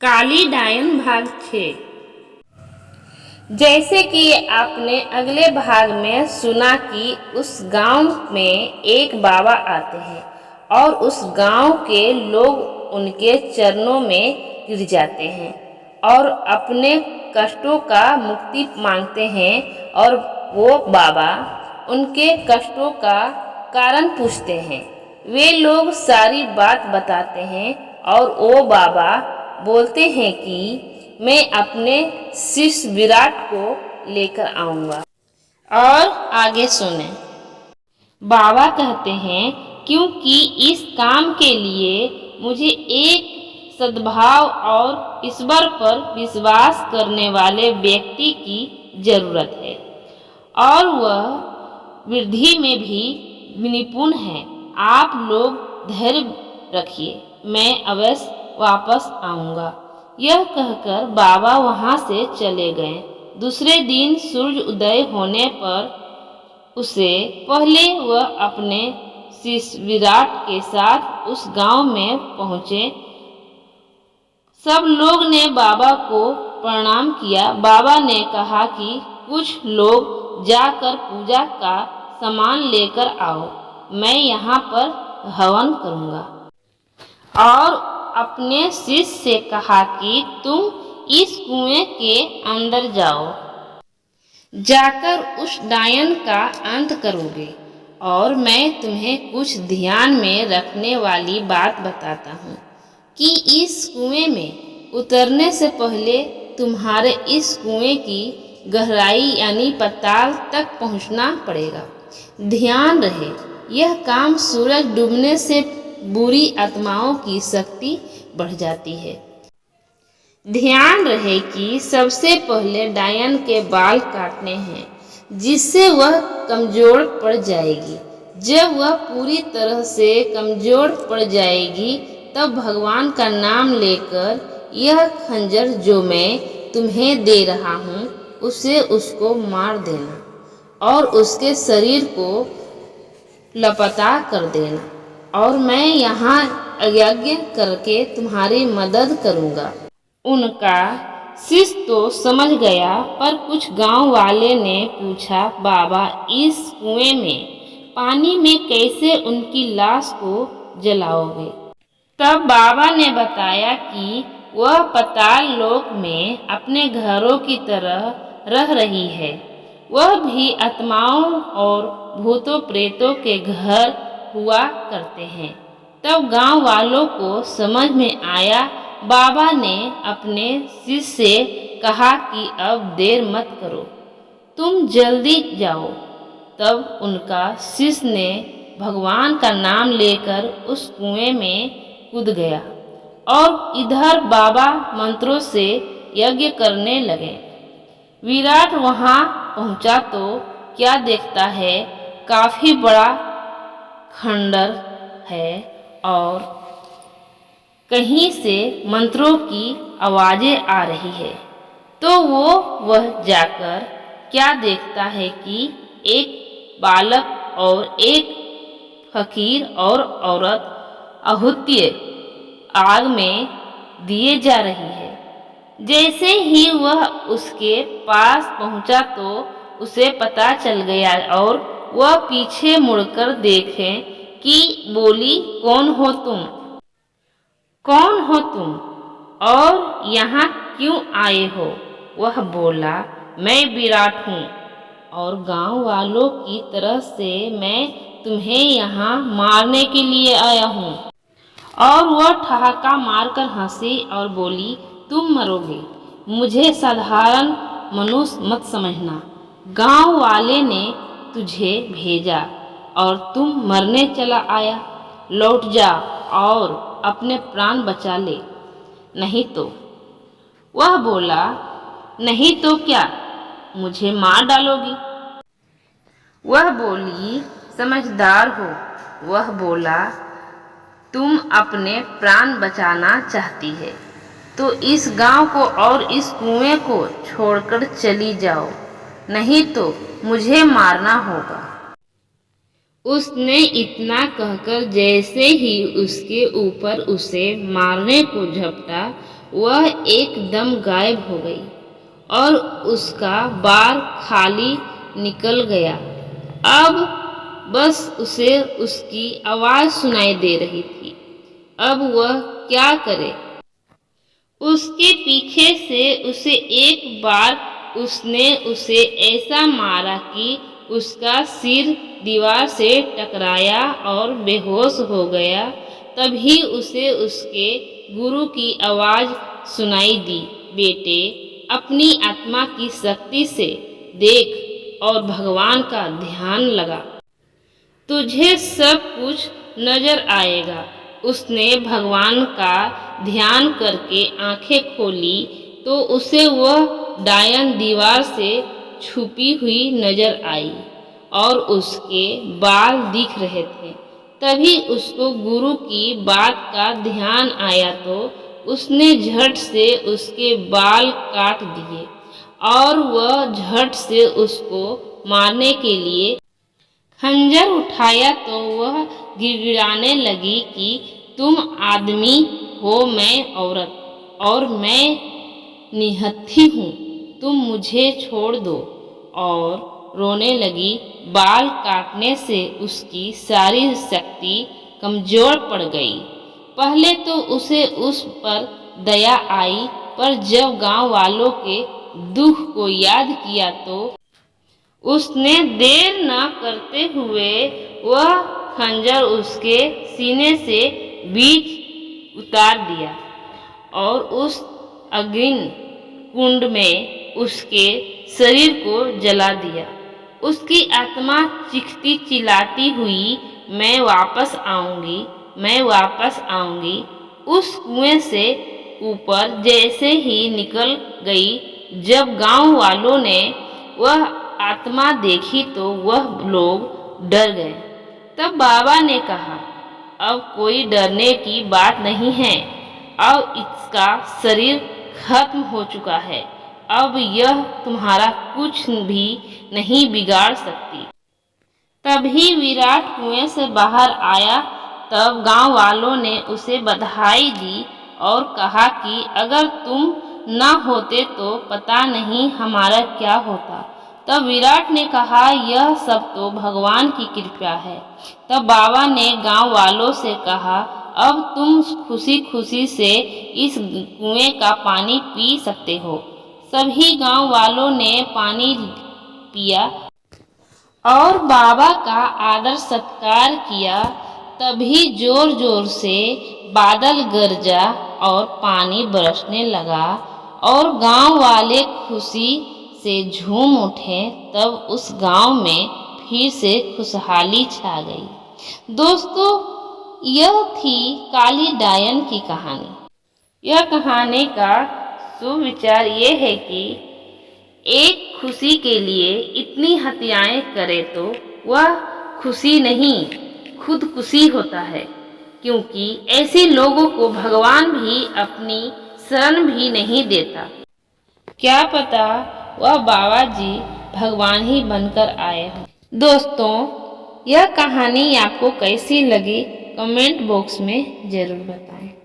काली डायन भाग 6। जैसे कि आपने अगले भाग में सुना कि उस गांव में एक बाबा आते हैं और उस गांव के लोग उनके चरणों में गिर जाते हैं और अपने कष्टों का मुक्ति मांगते हैं। और वो बाबा उनके कष्टों का कारण पूछते हैं। वे लोग सारी बात बताते हैं और वो बाबा बोलते हैं कि मैं अपने शिष्य विराट को लेकर आऊंगा। और आगे सुने। बाबा कहते हैं क्योंकि इस काम के लिए मुझे एक सद्भाव और ईश्वर पर विश्वास करने वाले व्यक्ति की जरूरत है और वह वृद्धि में भी निपुण है। आप लोग धैर्य रखिए, मैं अवश्य वापस आऊंगा। यह कहकर बाबा वहां से चले गए। दूसरे दिन सूर्य उदय होने पर उससे पहले वह अपने शिष्य विराट के साथ उस गांव में पहुंचे। सब लोग ने बाबा को प्रणाम किया। बाबा ने कहा कि कुछ लोग जाकर पूजा का सामान लेकर आओ, मैं यहाँ पर हवन करूँगा। और अपने शिष्य से कहा कि तुम इस कुएं के अंदर जाओ, जाकर उस डायन का अंत करोगे। और मैं तुम्हें कुछ ध्यान में रखने वाली बात बताता हूँ कि इस कुएं में उतरने से पहले तुम्हारे इस कुएं की गहराई यानी पाताल तक पहुँचना पड़ेगा। ध्यान रहे, यह काम सूरज डूबने से बुरी आत्माओं की शक्ति बढ़ जाती है। ध्यान रहे कि सबसे पहले डायन के बाल काटने हैं, जिससे वह कमजोर पड़ जाएगी। जब वह पूरी तरह से कमजोर पड़ जाएगी तब भगवान का नाम लेकर यह खंजर जो मैं तुम्हें दे रहा हूँ उसे उसको मार देना और उसके शरीर को लापता कर देना। और मैं यहाँ यज्ञ करके तुम्हारी मदद करूँगा। उनका शिष्य तो समझ गया, पर कुछ गांव वाले ने पूछा, बाबा इस कुएं में पानी में कैसे उनकी लाश को जलाओगे? तब बाबा ने बताया कि वह पाताल लोक में अपने घरों की तरह रह रही है। वह भी आत्माओं और भूतों प्रेतों के घर हुआ करते हैं। तब गांव वालों को समझ में आया। बाबा ने अपने शिष्य से कहा कि अब देर मत करो, तुम जल्दी जाओ। तब उनका शिष्य ने भगवान का नाम लेकर उस कुएं में कूद गया और इधर बाबा मंत्रों से यज्ञ करने लगे। विराट वहां पहुंचा तो क्या देखता है, काफी बड़ा खंडर है और कहीं से मंत्रों की आवाजें आ रही है। तो वह जाकर क्या देखता है कि एक बालक और एक फकीर और औरत आहुति आग में दिए जा रही है। जैसे ही वह उसके पास पहुंचा तो उसे पता चल गया और वह पीछे मुड़कर देखे कि बोली, कौन हो तुम? कौन हो तुम और यहाँ क्यों आए हो? वह बोला, मैं विराट हूँ और गांव वालों की तरफ से मैं तुम्हें यहाँ मारने के लिए आया हूँ। और वह ठहाका मारकर हंसी और बोली, तुम मरोगे, मुझे साधारण मनुष्य मत समझना। गांव वाले ने तुझे भेजा और तुम मरने चला आया। लौट जा और अपने प्राण बचा ले, नहीं तो। वह बोला, नहीं तो क्या, मुझे मार डालोगी? वह बोली, समझदार हो। वह बोला, तुम अपने प्राण बचाना चाहती है तो इस गांव को और इस कुएं को छोड़कर चली जाओ, नहीं तो मुझे मारना होगा। उसने इतना कहकर जैसे ही उसके ऊपर उसे मारने को झपटा, वह एकदम गायब हो गई और उसका बार खाली निकल गया। अब बस उसे उसकी आवाज सुनाई दे रही थी। अब वह क्या करे? उसके पीछे से उसे एक बार उसने उसे ऐसा मारा कि उसका सिर दीवार से टकराया और बेहोश हो गया। तभी उसे उसके गुरु की आवाज सुनाई दी, बेटे, अपनी आत्मा की शक्ति से देख और भगवान का ध्यान लगा, तुझे सब कुछ नजर आएगा। उसने भगवान का ध्यान करके आंखें खोली तो उसे वह डायन दीवार से छुपी हुई नजर आई और उसके बाल दिख रहे थे। तभी उसको गुरु की बात का ध्यान आया तो उसने झट से उसके बाल काट दिए और वह झट से उसको मारने के लिए खंजर उठाया तो वह गिड़गिड़ाने लगी कि तुम आदमी हो, मैं औरत, और मैं निहत्थी हूँ, तुम मुझे छोड़ दो। और रोने लगी। बाल काटने से उसकी सारी शक्ति कमजोर पड़ गई। पहले तो उसे उस पर दया आई, पर जब गांव वालों के दुख को याद किया तो उसने देर न करते हुए वह खंजर उसके सीने से बीच उतार दिया और उस अग्नि कुंड में उसके शरीर को जला दिया। उसकी आत्मा चीखती चिल्लाती हुई, मैं वापस आऊंगी, मैं वापस आऊंगी, उस कुएं से ऊपर जैसे ही निकल गई। जब गांव वालों ने वह आत्मा देखी तो वह लोग डर गए। तब बाबा ने कहा, अब कोई डरने की बात नहीं है, अब इसका शरीर खत्म हो चुका है, अब यह तुम्हारा कुछ भी नहीं बिगाड़ सकती। तभी विराट कुएं से बाहर आया। तब गांव वालों ने उसे बधाई दी और कहा कि अगर तुम न होते तो पता नहीं हमारा क्या होता। तब विराट ने कहा, यह सब तो भगवान की कृपा है। तब बाबा ने गांव वालों से कहा, अब तुम खुशी खुशी से इस कुएं का पानी पी सकते हो। सभी गांव वालों ने पानी पिया और बाबा का आदर सत्कार किया। तभी जोर जोर से बादल गरजा और पानी बरसने लगा और गांव वाले खुशी से झूम उठे। तब उस गांव में फिर से खुशहाली छा गई। दोस्तों, यह थी काली डायन की कहानी। यह कहानी का सुविचार ये है कि एक खुशी के लिए इतनी हत्याएं करे तो वह खुशी नहीं, खुदकुशी होता है, क्योंकि ऐसे लोगों को भगवान भी अपनी शरण भी नहीं देता। क्या पता वह बाबा जी भगवान ही बनकर आए हों। दोस्तों, यह कहानी आपको कैसी लगी कमेंट बॉक्स में जरूर बताएं।